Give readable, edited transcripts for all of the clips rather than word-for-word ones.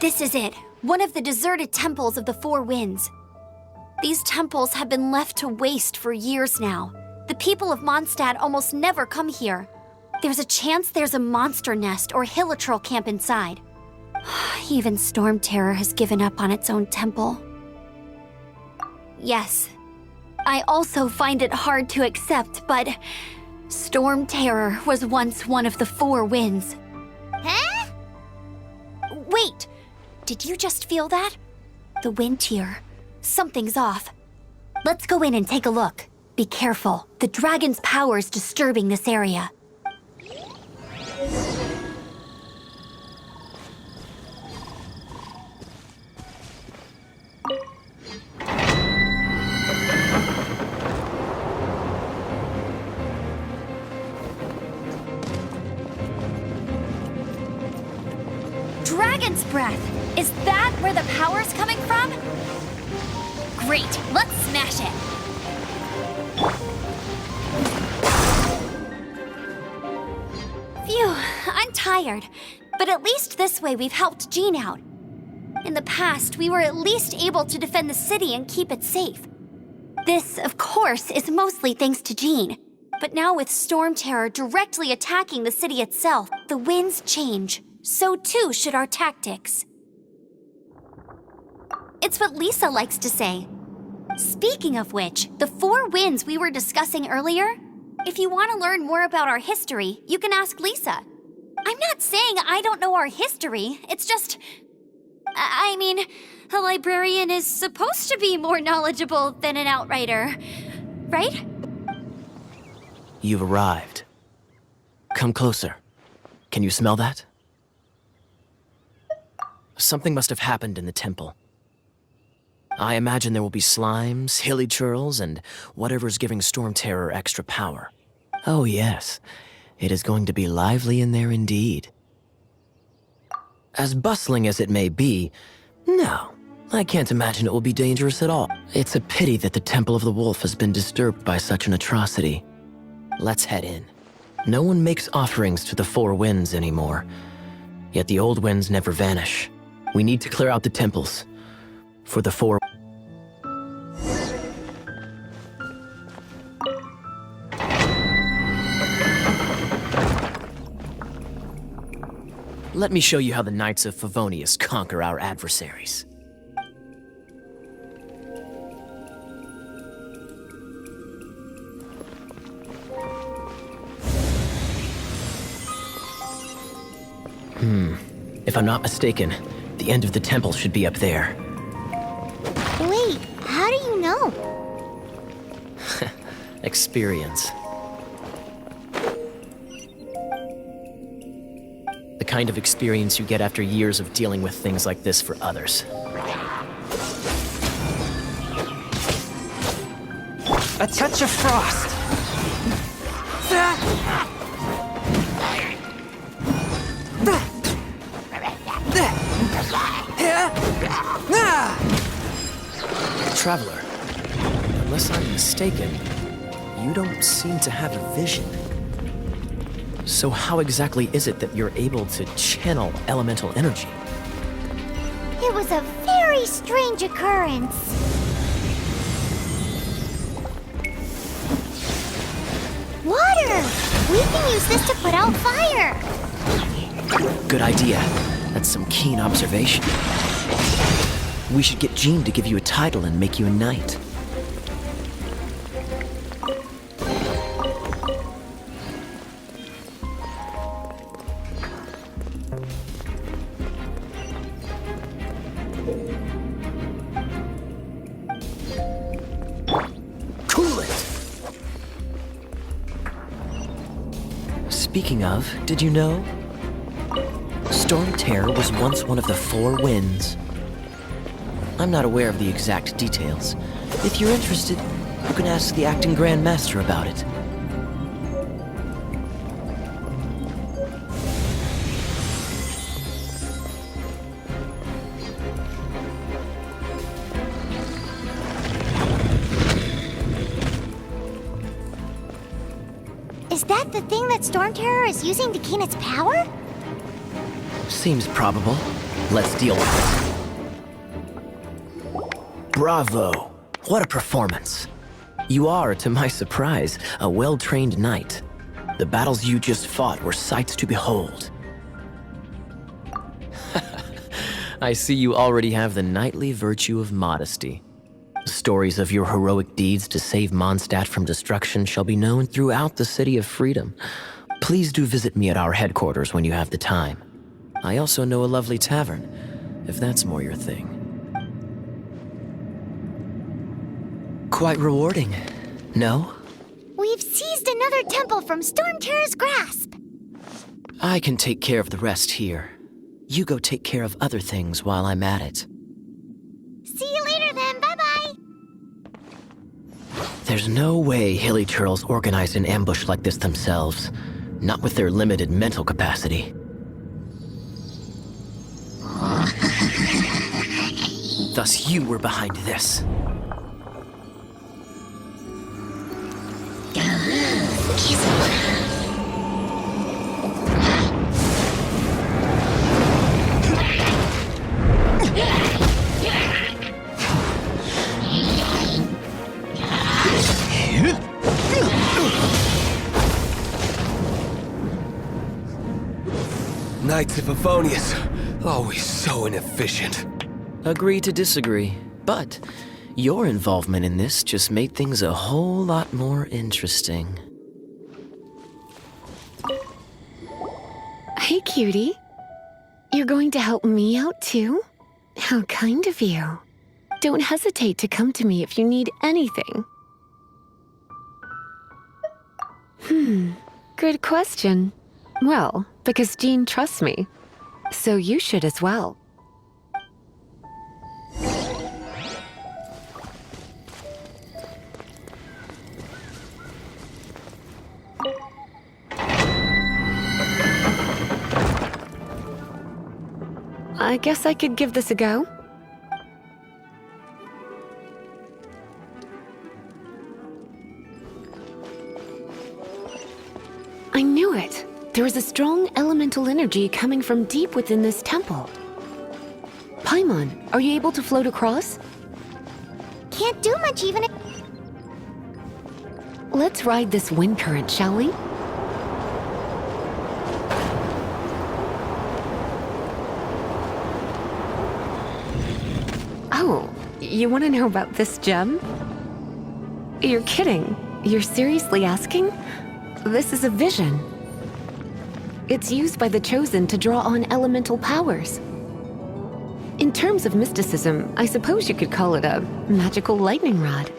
This is it, one of the deserted temples of the Four Winds. These temples have been left to waste for years now. The people of Mondstadt almost never come here. There's a chance there's a monster nest or hilitrol camp inside. Even Storm Terror has given up on its own temple. Yes, I also find it hard to accept, but Storm Terror was once one of the Four Winds. Huh? Wait, did you just feel that? The wind here. Something's off. Let's go in and take a look. Be careful. The dragon's power is disturbing this area. Dragon's breath! Is that where the power's coming from? Great, let's smash it! Phew, I'm tired. But at least this way we've helped Jean out. In the past, we were at least able to defend the city and keep it safe. This, of course, is mostly thanks to Jean. But now with Storm Terror directly attacking the city itself, the winds change. So too should our tactics. It's what Lisa likes to say. Speaking of which, the Four Winds we were discussing earlier, if you want to learn more about our history, you can ask Lisa. I'm not saying I don't know our history, it's just... I mean, a librarian is supposed to be more knowledgeable than an outrider, right? You've arrived. Come closer. Can you smell that? Something must have happened in the temple. I imagine there will be slimes, hilly churls, and whatever's giving Storm Terror extra power. Oh yes, it is going to be lively in there indeed. As bustling as it may be, no, I can't imagine it will be dangerous at all. It's a pity that the Temple of the Wolf has been disturbed by such an atrocity. Let's head in. No one makes offerings to the Four Winds anymore, yet the old winds never vanish. We need to clear out the temples for the Four. Let me show you how the Knights of Favonius conquer our adversaries. If I'm not mistaken, the end of the temple should be up there. Wait, how do you know? Experience. The kind of experience you get after years of dealing with things like this for others. A touch of frost. Traveler, unless I'm mistaken, you don't seem to have a vision. So how exactly is it that you're able to channel elemental energy? It was a very strange occurrence. Water! We can use this to put out fire! Good idea. That's some keen observation. We should get Jean to give you a title and make you a knight. Cool it! Speaking of, did you know? Storm Terror was once one of the Four Winds. I'm not aware of the exact details. If you're interested, you can ask the acting Grand Master about it. Is that the thing that Storm Terror is using to gain its power? Seems probable. Let's deal with it. Bravo! What a performance. You are, to my surprise, a well-trained knight. The battles you just fought were sights to behold. I see you already have the knightly virtue of modesty. Stories of your heroic deeds to save Mondstadt from destruction shall be known throughout the City of Freedom. Please do visit me at our headquarters when you have the time. I also know a lovely tavern, if that's more your thing. Quite rewarding, no? We've seized another temple from Storm Terror's grasp. I can take care of the rest here. You go take care of other things while I'm at it. See you later then, bye-bye. There's no way Hilly Churls organized an ambush like this themselves, not with their limited mental capacity. Thus you were behind this. Knights of Favonius, always so inefficient. Agree to disagree, but your involvement in this just made things a whole lot more interesting. Hey, cutie. You're going to help me out, too? How kind of you. Don't hesitate to come to me if you need anything. Good question. Well, because Jean trusts me. So you should as well. I guess I could give this a go. I knew it. There is a strong elemental energy coming from deep within this temple. Paimon, are you able to float across? Can't do much even if... Let's ride this wind current, shall we? Oh, you want to know about this gem? You're kidding. You're seriously asking? This is a vision. It's used by the Chosen to draw on elemental powers. In terms of mysticism, I suppose you could call it a magical lightning rod.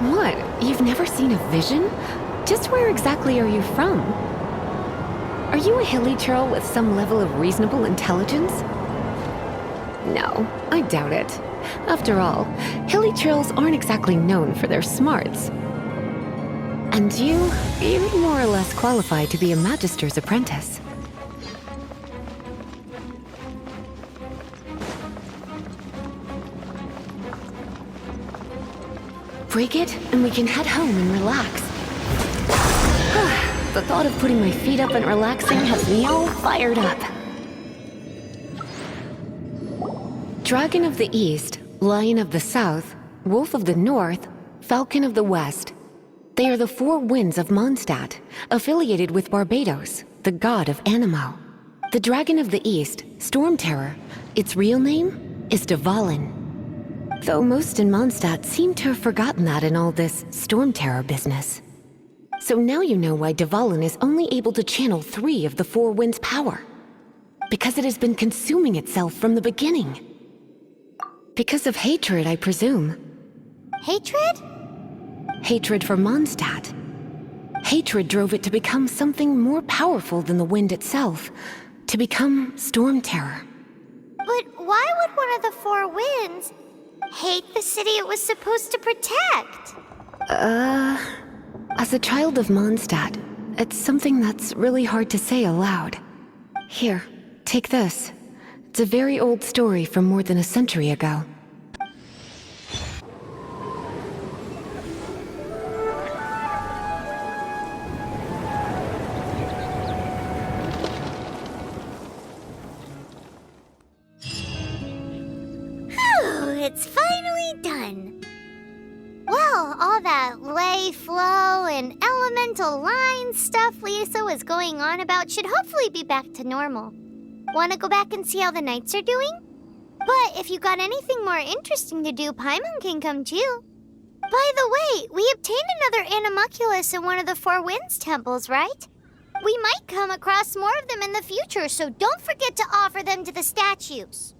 What? You've never seen a vision? Just where exactly are you from? Are you a hilly churl with some level of reasonable intelligence? No, I doubt it. After all, hilly churls aren't exactly known for their smarts. And you're more or less qualified to be a magister's apprentice. Break it, and we can head home and relax. The thought of putting my feet up and relaxing has me all fired up. Dragon of the East, Lion of the South, Wolf of the North, Falcon of the West. They are the four winds of Mondstadt, affiliated with Barbados, the god of Anemo. The Dragon of the East, Storm Terror, its real name is Dvalin. Though most in Mondstadt seem to have forgotten that in all this Storm Terror business. So now you know why Dvalin is only able to channel 3 of the four winds' power. Because it has been consuming itself from the beginning. Because of hatred, I presume. Hatred? Hatred for Mondstadt. Hatred drove it to become something more powerful than the wind itself. To become Storm Terror. But why would one of the four winds hate the city it was supposed to protect? As a child of Mondstadt, it's something that's really hard to say aloud. Here, take this. It's a very old story from more than a century ago. It's finally done. Well, all that lay flow and elemental line stuff Lisa was going on about should hopefully be back to normal. Want to go back and see how the knights are doing? But if you got anything more interesting to do, Paimon can come too. By the way, we obtained another animalculus in one of the Four Winds temples, right? We might come across more of them in the future, so don't forget to offer them to the statues.